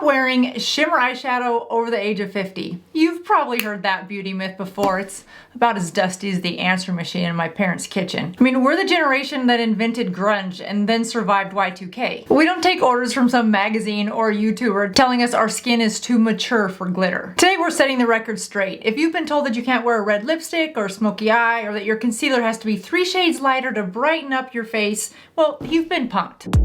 Stop wearing shimmer eyeshadow over the age of 50. You've probably heard that beauty myth before. It's about as dusty as the answering machine in my parents' kitchen. I mean, we're the generation that invented grunge and then survived Y2K. We don't take orders from some magazine or YouTuber telling us our skin is too mature for glitter. Today we're setting the record straight. If you've been told that you can't wear a red lipstick or smoky eye, or that your concealer has to be 3 shades lighter to brighten up your face, well, you've been punked.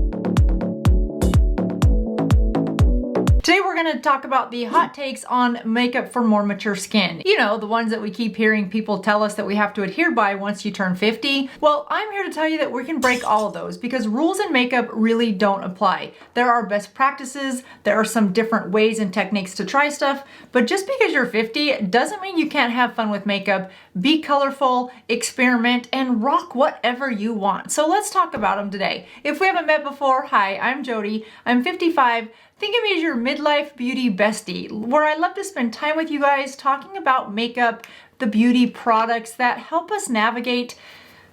Today we're going to talk about the hot takes on makeup for more mature skin. You know, the ones that we keep hearing people tell us that we have to adhere by once you turn 50. Well, I'm here to tell you that we can break all of those because rules in makeup really don't apply. There are best practices, there are some different ways and techniques to try stuff, but just because you're 50 doesn't mean you can't have fun with makeup, be colorful, experiment, and rock whatever you want. So let's talk about them today. If we haven't met before, hi, I'm Jody. I'm 55. Think of me as your midlife beauty bestie, where I love to spend time with you guys talking about makeup, the beauty products that help us navigate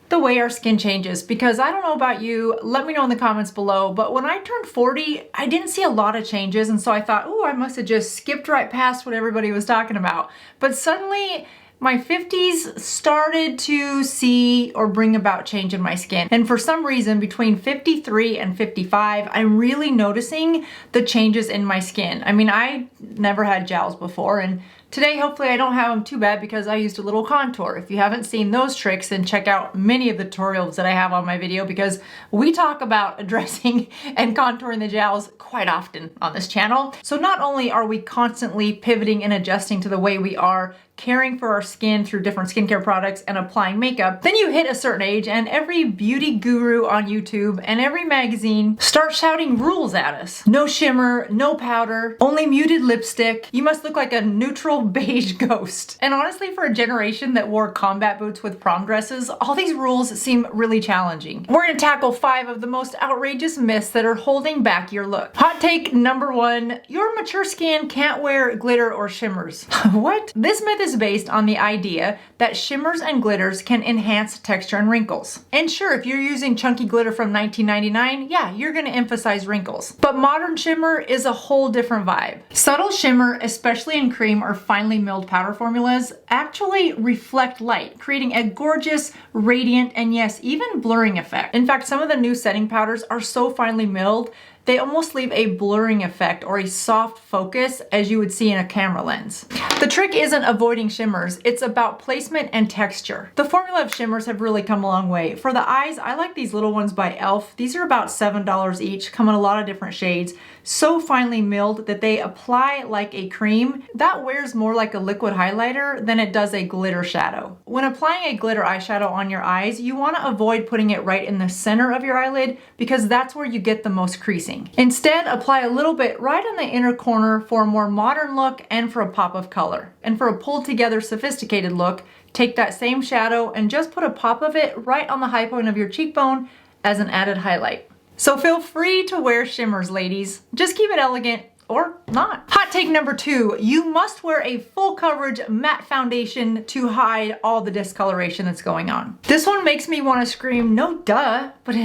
the way our skin changes. Because I don't know about you, let me know in the comments below, but when I turned 40, I didn't see a lot of changes, and so I thought, oh, I must have just skipped right past what everybody was talking about. But suddenly, my 50s started to see or bring about change in my skin. And for some reason, between 53 and 55, I'm really noticing the changes in my skin. I mean, I never had jowls before, and today, hopefully I don't have them too bad because I used a little contour. If you haven't seen those tricks, then check out many of the tutorials that I have on my video because we talk about addressing and contouring the jowls quite often on this channel. So not only are we constantly pivoting and adjusting to the way we are caring for our skin through different skincare products and applying makeup, then you hit a certain age and every beauty guru on YouTube and every magazine starts shouting rules at us. No shimmer, no powder, only muted lipstick. You must look like a neutral beige ghost. And honestly, for a generation that wore combat boots with prom dresses, all these rules seem really challenging. We're gonna tackle 5 of the most outrageous myths that are holding back your look. Hot take number 1, your mature skin can't wear glitter or shimmers. What? This myth is based on the idea that shimmers and glitters can enhance texture and wrinkles. And sure, if you're using chunky glitter from 1999, yeah, you're gonna emphasize wrinkles. But modern shimmer is a whole different vibe. Subtle shimmer, especially in cream or finely milled powder formulas, actually reflect light, creating a gorgeous, radiant, and yes, even blurring effect. In fact, some of the new setting powders are so finely milled they almost leave a blurring effect or a soft focus as you would see in a camera lens. The trick isn't avoiding shimmers, it's about placement and texture. The formula of shimmers have really come a long way. For the eyes, I like these little ones by e.l.f. These are about $7 each, come in a lot of different shades. So finely milled that they apply like a cream. That wears more like a liquid highlighter than it does a glitter shadow. When applying a glitter eyeshadow on your eyes, you want to avoid putting it right in the center of your eyelid because that's where you get the most creasing. Instead, apply a little bit right on the inner corner for a more modern look and for a pop of color. And for a pulled together sophisticated look, take that same shadow and just put a pop of it right on the high point of your cheekbone as an added highlight. So feel free to wear shimmers, ladies. Just keep it elegant or not. Hot take number 2, you must wear a full coverage matte foundation to hide all the discoloration that's going on. This one makes me want to scream, no duh, but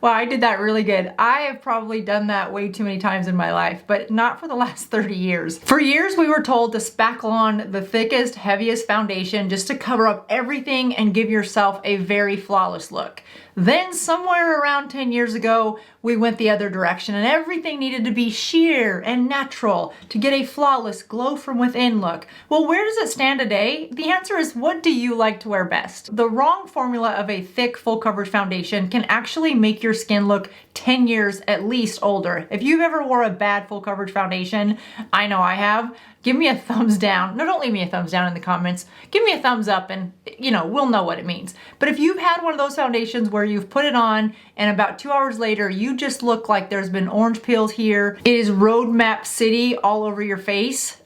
wow, I did that really good. I have probably done that way too many times in my life, but not for the last 30 years. For years, we were told to spackle on the thickest, heaviest foundation just to cover up everything and give yourself a very flawless look. Then somewhere around 10 years ago, we went the other direction and everything needed to be sheer and natural to get a flawless glow from within look. Well, where does it stand today? The answer is, what do you like to wear best? The wrong formula of a thick full coverage foundation can actually make your skin look 10 years at least older. If you've ever wore a bad full coverage foundation, I know I have, give me a thumbs down. No, don't leave me a thumbs down in the comments. Give me a thumbs up and, you know, we'll know what it means. But if you've had one of those foundations where you've put it on and about 2 hours later, you just look like there's been orange peels here, it is roadmap city all over your face,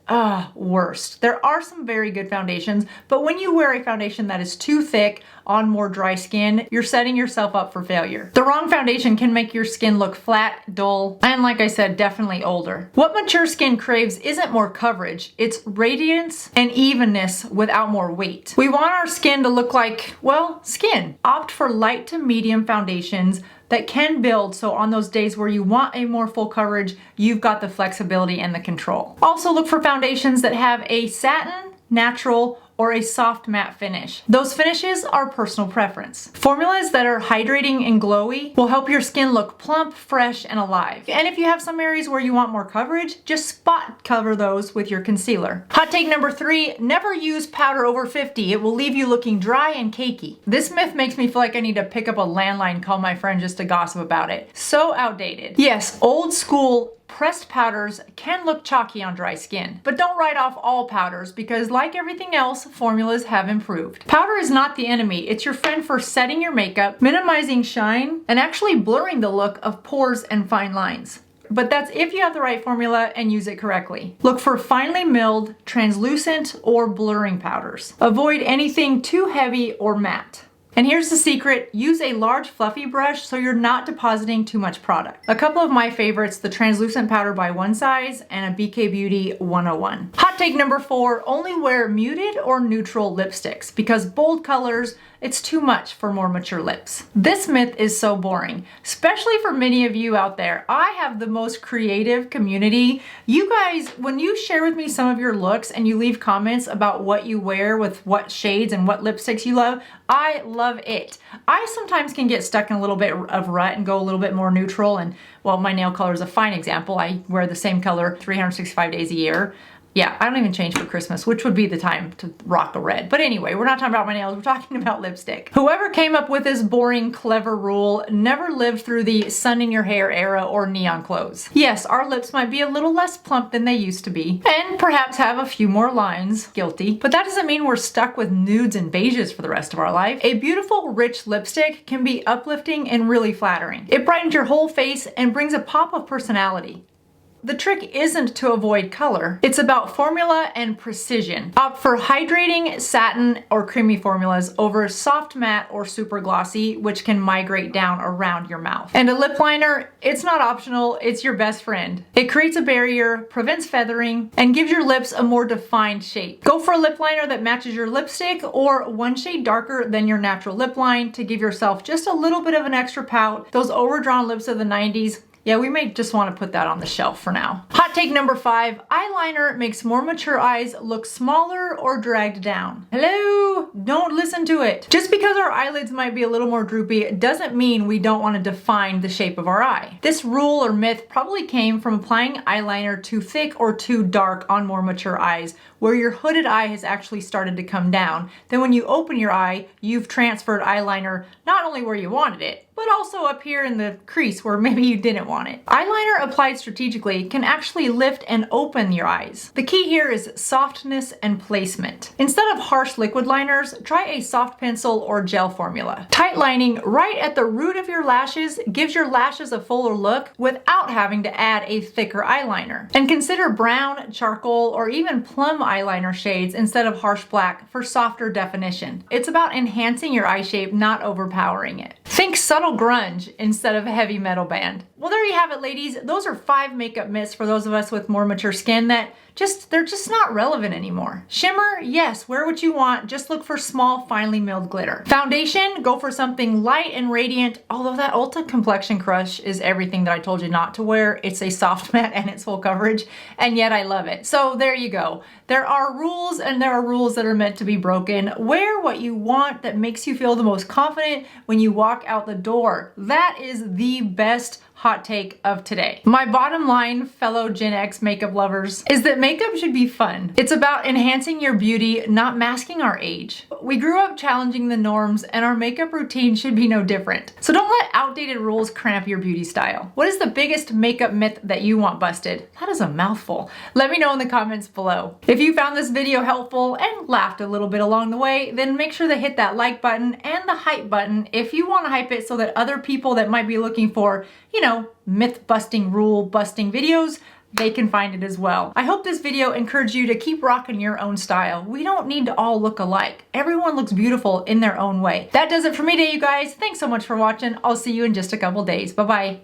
worst. There are some very good foundations, but when you wear a foundation that is too thick on more dry skin, you're setting yourself up for failure. The wrong foundation can make your skin look flat, dull, and like I said, definitely older. What mature skin craves isn't more coverage, it's radiance and evenness without more weight. We want our skin to look like, well, skin. Opt for light to medium foundations, that can build, so on those days where you want a more full coverage, you've got the flexibility and the control. Also look for foundations that have a satin, natural, or a soft matte finish. Those finishes are personal preference. Formulas that are hydrating and glowy will help your skin look plump, fresh, and alive. And if you have some areas where you want more coverage, just spot cover those with your concealer. Hot take number 3, never use powder over 50. It will leave you looking dry and cakey. This myth makes me feel like I need to pick up a landline, call my friend just to gossip about it. So outdated. Yes, old school pressed powders can look chalky on dry skin, but don't write off all powders because like everything else, formulas have improved. Powder is not the enemy. It's your friend for setting your makeup, minimizing shine, and actually blurring the look of pores and fine lines. But that's if you have the right formula and use it correctly. Look for finely milled, translucent, or blurring powders. Avoid anything too heavy or matte. And here's the secret, use a large fluffy brush so you're not depositing too much product. A couple of my favorites, the translucent powder by One Size and a BK Beauty 101. Hot take number 4, only wear muted or neutral lipsticks because bold colors, it's too much for more mature lips. This myth is so boring, especially for many of you out there. I have the most creative community. You guys, when you share with me some of your looks and you leave comments about what you wear with what shades and what lipsticks you love, I love it. I sometimes can get stuck in a little bit of rut and go a little bit more neutral, and well, my nail color is a fine example. I wear the same color 365 days a year. Yeah, I don't even change for Christmas, which would be the time to rock a red. But anyway, we're not talking about my nails, we're talking about lipstick. Whoever came up with this boring, clever rule never lived through the sun in your hair era or neon clothes. Yes, our lips might be a little less plump than they used to be, and perhaps have a few more lines, guilty, but that doesn't mean we're stuck with nudes and beiges for the rest of our life. A beautiful, rich lipstick can be uplifting and really flattering. It brightens your whole face and brings a pop of personality. The trick isn't to avoid color, it's about formula and precision. Opt for hydrating, satin, or creamy formulas over soft matte or super glossy, which can migrate down around your mouth. And a lip liner, it's not optional, it's your best friend. It creates a barrier, prevents feathering, and gives your lips a more defined shape. Go for a lip liner that matches your lipstick or one shade darker than your natural lip line to give yourself just a little bit of an extra pout. Those overdrawn lips of the 90s, yeah, we may just want to put that on the shelf for now. Hot take number 5, eyeliner makes more mature eyes look smaller or dragged down. Hello? Don't listen to it. Just because our eyelids might be a little more droopy doesn't mean we don't want to define the shape of our eye. This rule or myth probably came from applying eyeliner too thick or too dark on more mature eyes, where your hooded eye has actually started to come down. Then when you open your eye, you've transferred eyeliner not only where you wanted it, but also up here in the crease where maybe you didn't want it. Eyeliner applied strategically can actually lift and open your eyes. The key here is softness and placement. Instead of harsh liquid liners, try a soft pencil or gel formula. Tight lining right at the root of your lashes gives your lashes a fuller look without having to add a thicker eyeliner. And consider brown, charcoal, or even plum eyeliner shades instead of harsh black for softer definition. It's about enhancing your eye shape, not overpowering it. Think subtle grunge instead of a heavy metal band. Well, there you have it, ladies. Those are 5 makeup myths for those of us with more mature skin that they're just not relevant anymore. Shimmer, yes, wear what you want. Just look for small, finely milled glitter. Foundation, go for something light and radiant, although that Ulta Complexion Crush is everything that I told you not to wear. It's a soft matte and it's full coverage, and yet I love it. So there you go. There are rules and there are rules that are meant to be broken. Wear what you want that makes you feel the most confident when you walk out the door. That is the best hot take of today. My bottom line, fellow Gen X makeup lovers, is that makeup should be fun. It's about enhancing your beauty, not masking our age. We grew up challenging the norms and our makeup routine should be no different. So don't let outdated rules cramp your beauty style. What is the biggest makeup myth that you want busted? That is a mouthful. Let me know in the comments below. If you found this video helpful and laughed a little bit along the way, then make sure to hit that like button and the hype button if you want to hype it so that other people that might be looking for, myth busting, rule busting videos, they can find it as well. I hope this video encouraged you to keep rocking your own style. We don't need to all look alike. Everyone looks beautiful in their own way. That does it for me today, you guys. Thanks so much for watching. I'll see you in just a couple days. Bye-bye.